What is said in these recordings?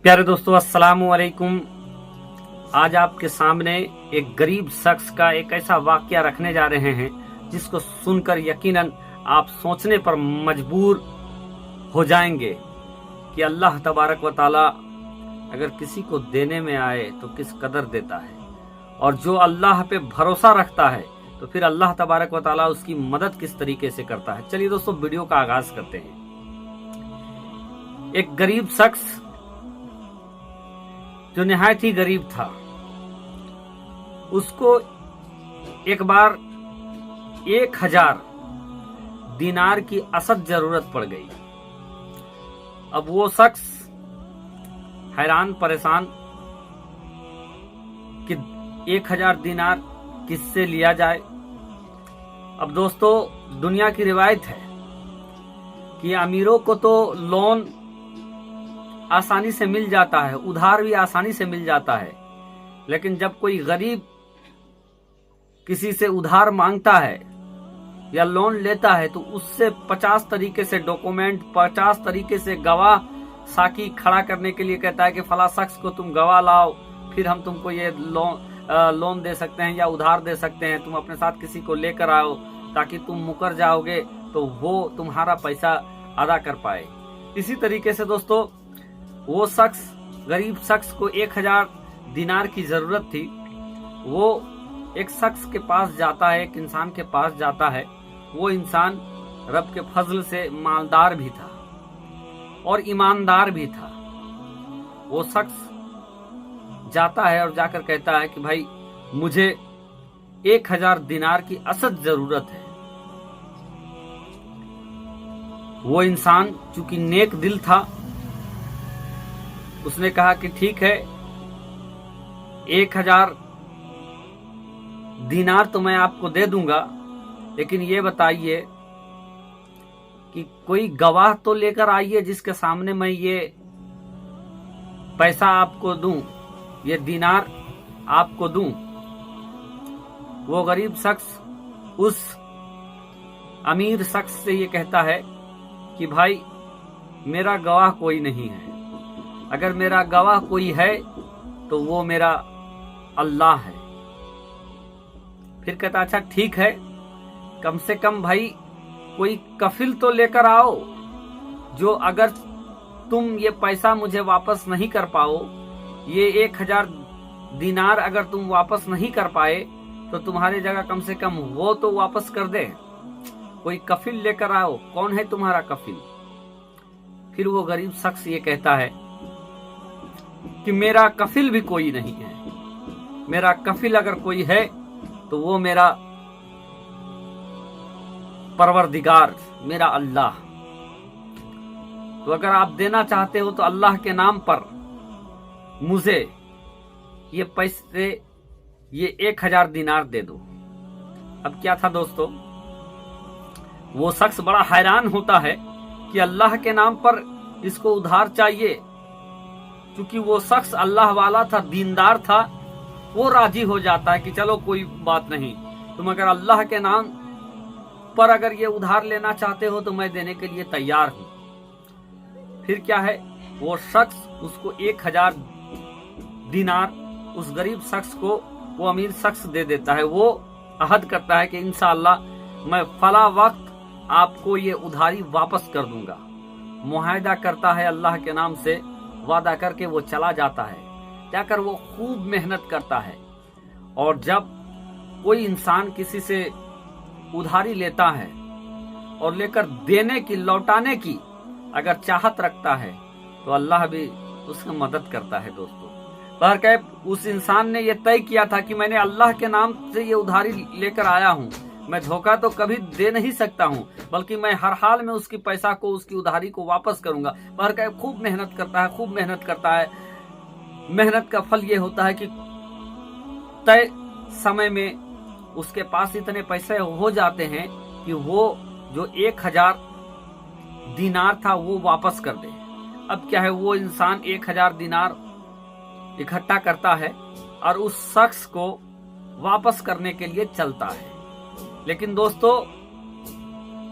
प्यारे दोस्तों, अस्सलाम वालेकुम। आज आपके सामने एक गरीब शख्स का एक ऐसा वाकया रखने जा रहे हैं जिसको सुनकर यकीनन आप सोचने पर मजबूर हो जाएंगे कि अल्लाह तबारक व ताला अगर किसी को देने में आए तो किस कदर देता है, और जो अल्लाह पे भरोसा रखता है तो फिर अल्लाह तबारक व ताला उसकी मदद किस तरीके से करता है। चलिए दोस्तों, वीडियो का आगाज करते हैं। एक गरीब शख्स जो निहायत ही गरीब था, उसको एक बार 1000 दिनार की असद जरूरत पड़ गई। अब वो शख्स हैरान परेशान कि 1000 दिनार किससे लिया जाए। अब दोस्तों, दुनिया की रिवायत है कि अमीरों को तो लोन आसानी से मिल जाता है, उधार भी आसानी से मिल जाता है, लेकिन जब कोई गरीब किसी से उधार मांगता है या लोन लेता है तो उससे 50 तरीके से डॉक्यूमेंट, 50 तरीके से गवाह साकी खड़ा करने के लिए कहता है कि फला शख्स को तुम गवाह लाओ, फिर हम तुमको ये लोन दे सकते हैं या उधार दे सकते हैं, तुम अपने साथ किसी को लेकर आओ ताकि तुम मुकर जाओगे तो वो तुम्हारा पैसा अदा कर पाए। इसी तरीके से दोस्तों, वो शख्स, गरीब शख्स को 1000 दिनार की जरूरत थी। वो एक शख्स के पास जाता है, एक इंसान के पास जाता है। वो इंसान रब के फजल से मालदार भी था और ईमानदार भी था। वो शख्स जाता है और जाकर कहता है कि भाई, मुझे 1000 दिनार की असद जरूरत है। वो इंसान चूंकि नेक दिल था, उसने कहा कि ठीक है, 1000 दिनार तो मैं आपको दे दूंगा, लेकिन ये बताइए कि कोई गवाह तो लेकर आइए जिसके सामने मैं ये पैसा आपको दूं, ये दिनार आपको दूं। वो गरीब शख्स उस अमीर शख्स से ये कहता है कि भाई, मेरा गवाह कोई नहीं है। अगर मेरा गवाह कोई है तो वो मेरा अल्लाह है। फिर कहता, अच्छा ठीक है, कम से कम भाई कोई कफिल तो लेकर आओ, जो अगर तुम ये पैसा मुझे वापस नहीं कर पाओ, ये 1000 दिनार अगर तुम वापस नहीं कर पाए तो तुम्हारी जगह कम से कम वो तो वापस कर दे। कोई कफिल लेकर आओ, कौन है तुम्हारा कफिल? फिर वो गरीब शख्स ये कहता है कि मेरा कफिल भी कोई नहीं है। मेरा कफिल अगर कोई है तो वो मेरा परवरदिगार, मेरा अल्लाह। तो अगर आप देना चाहते हो तो अल्लाह के नाम पर मुझे ये पैसे, ये 1000 दिनार दे दो। अब क्या था दोस्तों, वो शख्स बड़ा हैरान होता है कि अल्लाह के नाम पर इसको उधार चाहिए। क्योंकि वो शख्स अल्लाह वाला था, दीनदार था, वो राजी हो जाता है कि चलो कोई बात नहीं, तुम अगर अल्लाह के नाम पर अगर ये उधार लेना चाहते हो तो मैं देने के लिए तैयार हूं। फिर क्या है, वो शख्स उसको 1000 दिनार उस गरीब शख्स को वो अमीर शख्स दे देता है। वो अहद करता है कि इंशाअल्लाह मैं फला वक्त आपको ये उधारी वापस कर दूंगा। मुआहदा करता है अल्लाह के नाम से, वादा करके वो चला जाता है। जाकर वो खूब मेहनत करता है, और जब कोई इंसान किसी से उधारी लेता है और लेकर देने की, लौटाने की अगर चाहत रखता है तो अल्लाह भी उसकी मदद करता है। दोस्तों, बहरकैफ उस इंसान ने यह तय किया था कि मैंने अल्लाह के नाम से ये उधारी लेकर आया हूं, मैं धोखा तो कभी दे नहीं सकता हूं, बल्कि मैं हर हाल में उसकी पैसा को, उसकी उधारी को वापस करूंगा। बहरकैफ खूब मेहनत करता है, खूब मेहनत करता है। मेहनत का फल ये होता है कि तय समय में उसके पास इतने पैसे हो जाते हैं कि वो जो 1000 दिनार था वो वापस कर दे। अब क्या है, वो इंसान 1000 दिनार इकट्ठा करता है और उस शख्स को वापस करने के लिए चलता है। लेकिन दोस्तों,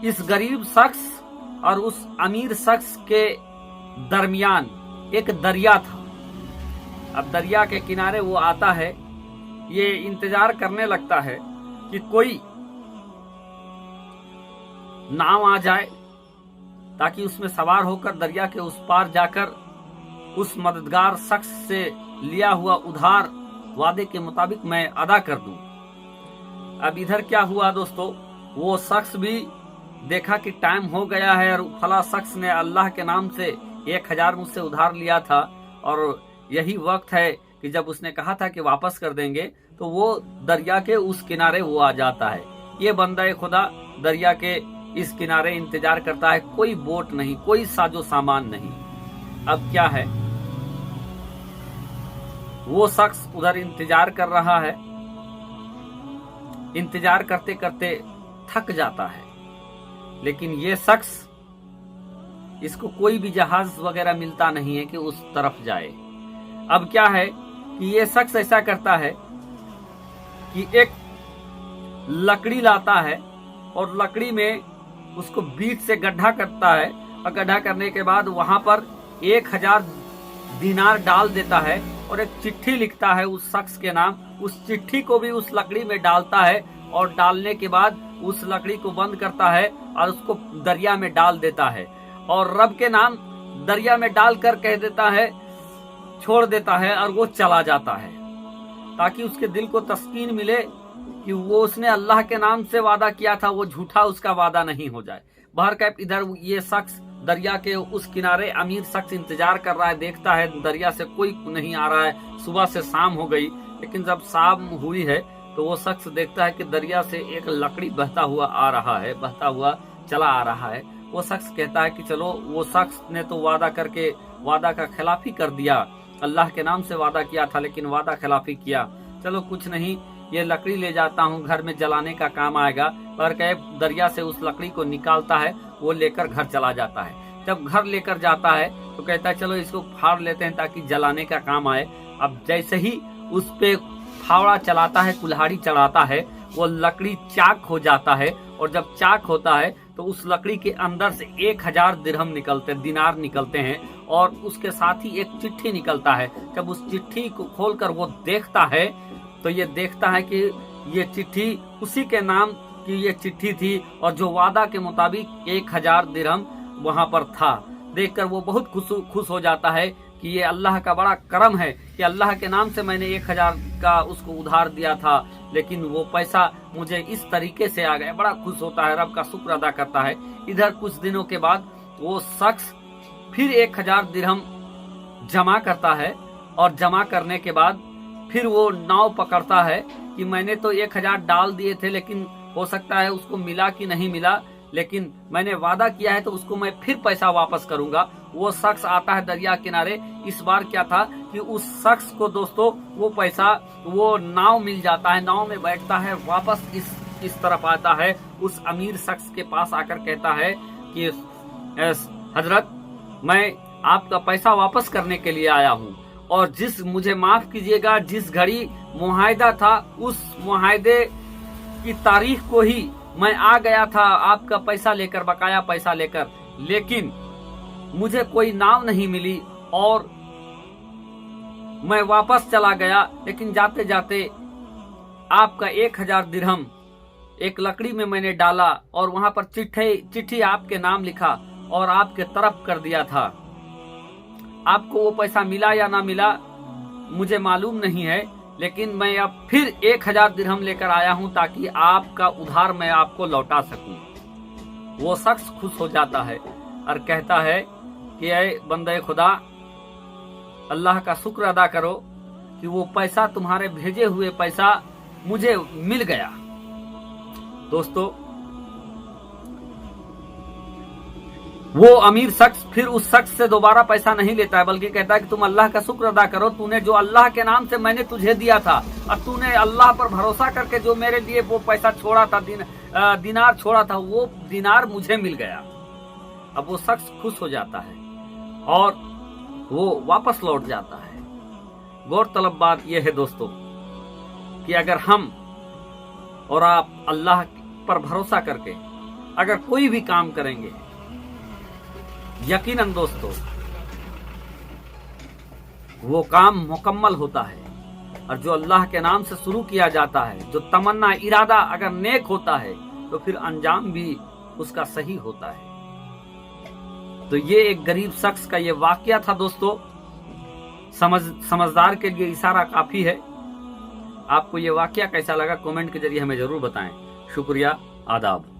इस गरीब शख्स और उस अमीर शख्स के दरमियान एक दरिया था। अब दरिया के किनारे वो आता है, ये इंतजार करने लगता है कि कोई नाव आ जाए ताकि उसमें सवार होकर दरिया के उस पार जाकर उस मददगार शख्स से लिया हुआ उधार वादे के मुताबिक मैं अदा कर दूं। अब इधर क्या हुआ दोस्तों, वो शख्स भी देखा कि टाइम हो गया है और फला शख्स ने अल्लाह के नाम से 1000 मुझसे उधार लिया था और यही वक्त है कि जब उसने कहा था कि वापस कर देंगे, तो वो दरिया के उस किनारे वो आ जाता है। ये बंदा खुदा दरिया के इस किनारे इंतजार करता है, कोई बोट नहीं, कोई साजो सामान नहीं। अब क्या है, वो शख्स उधर इंतजार कर रहा है, इंतजार करते करते थक जाता है, लेकिन ये शख्स, इसको कोई भी जहाज वगैरह मिलता नहीं है कि उस तरफ जाए। अब क्या है कि ये शख्स ऐसा करता है कि एक लकड़ी लाता है और लकड़ी में उसको बीच से गड्ढा करता है और गड्ढा करने के बाद वहां पर 1000 दिनार डाल देता है और एक चिट्ठी लिखता है उस शख्स के नाम। उस चिट्ठी को भी उस लकड़ी में डालता है और डालने के बाद उस लकड़ी को बंद करता है और उसको दरिया में डाल देता है और रब के नाम दरिया में डालकर कह देता है, छोड़ देता है और वो चला जाता है, ताकि उसके दिल को तस्कीन मिले कि वो उसने अल्लाह के नाम से वादा किया था, वो झूठा उसका वादा नहीं हो जाए। बहरकैफ इधर ये शख्स दरिया के उस किनारे अमीर शख्स इंतजार कर रहा है, देखता है दरिया से कोई नहीं आ रहा है। सुबह से शाम हो गई, लेकिन जब शाम हुई है तो वो शख्स देखता है कि दरिया से एक लकड़ी बहता हुआ आ रहा है, बहता हुआ चला आ रहा है। वो शख्स कहता है कि चलो, वो शख्स ने तो वादा करके वादा का खिलाफी कर दिया, अल्लाह के नाम से वादा किया था लेकिन वादा खिलाफी किया, चलो कुछ नहीं, ये लकड़ी ले जाता हूँ, घर में जलाने का काम आएगा। पर कहे दरिया से उस लकड़ी को निकालता है, वो लेकर घर चला जाता है। जब घर लेकर जाता है तो कहता है चलो इसको फाड़ लेते हैं ताकि जलाने का काम आए। अब जैसे ही उस पे फावड़ा चलाता है, कुल्हाड़ी चढ़ाता है, वो लकड़ी चाक हो जाता है और जब चाक होता है तो उस लकड़ी के अंदर से 1000 दिनार निकलते हैं और उसके साथ ही एक चिट्ठी निकलता है। जब उस चिट्ठी को खोलकर वो देखता है तो ये देखता है कि ये चिट्ठी उसी के नाम की ये चिट्ठी थी और जो वादा के मुताबिक 1000 दिरहम वहां पर था। देखकर वो बहुत खुश हो जाता है कि ये अल्लाह का बड़ा करम है कि अल्लाह के नाम से मैंने 1000 का उसको उधार दिया था, लेकिन वो पैसा मुझे इस तरीके से आ गया। बड़ा खुश होता है, रब का शुक्र अदा करता है। इधर कुछ दिनों के बाद वो शख्स फिर 1000 दिरहम जमा करता है और जमा करने के बाद फिर वो नाव पकड़ता है कि मैंने तो 1000 डाल दिए थे, लेकिन हो सकता है उसको मिला कि नहीं मिला, लेकिन मैंने वादा किया है तो उसको मैं फिर पैसा वापस करूंगा। वो शख्स आता है दरिया किनारे। इस बार क्या था कि उस शख्स को दोस्तों वो पैसा, वो नाव मिल जाता है, नाव में बैठता है, वापस इस तरफ आता है, उस अमीर शख्स के पास आकर कहता है कि हजरत, मैं आपका पैसा वापस करने के लिए आया हूँ और मुझे माफ कीजिएगा, जिस घड़ी मुआहदा था उस मुआहदे की तारीख को ही मैं आ गया था आपका पैसा लेकर, बकाया पैसा लेकर, लेकिन मुझे कोई नाव नहीं मिली और मैं वापस चला गया। लेकिन जाते जाते आपका 1000 दिरहम एक लकड़ी में मैंने डाला और वहां पर चिट्ठी आपके नाम लिखा और आपके तरफ कर दिया था। आपको वो पैसा मिला या ना मिला मुझे मालूम नहीं है, लेकिन मैं अब फिर 1000 दिरहम लेकर आया हूं ताकि आपका उधार मैं आपको लौटा सकूं। वो शख्स खुश हो जाता है और कहता है कि ऐ बंदे खुदा, अल्लाह का शुक्र अदा करो कि वो पैसा, तुम्हारे भेजे हुए पैसा मुझे मिल गया। दोस्तों, वो अमीर शख्स फिर उस शख्स से दोबारा पैसा नहीं लेता है, बल्कि कहता है कि तुम अल्लाह का शुक्र अदा करो, तूने जो अल्लाह के नाम से मैंने तुझे दिया था और तूने अल्लाह पर भरोसा करके जो मेरे लिए वो पैसा छोड़ा था, दिनार छोड़ा था, वो दिनार मुझे मिल गया। अब वो शख्स खुश हो जाता है और वो वापस लौट जाता है। गौरतलब बात यह है दोस्तों कि अगर हम और आप अल्लाह पर भरोसा करके अगर कोई भी काम करेंगे, यकीनन दोस्तों वो काम मुकम्मल होता है। और जो अल्लाह के नाम से शुरू किया जाता है, जो तमन्ना इरादा अगर नेक होता है तो फिर अंजाम भी उसका सही होता है। तो ये एक गरीब शख्स का ये वाकया था दोस्तों। समझदार के लिए इशारा काफी है। आपको ये वाकया कैसा लगा कमेंट के जरिए हमें जरूर बताएं। शुक्रिया, आदाब।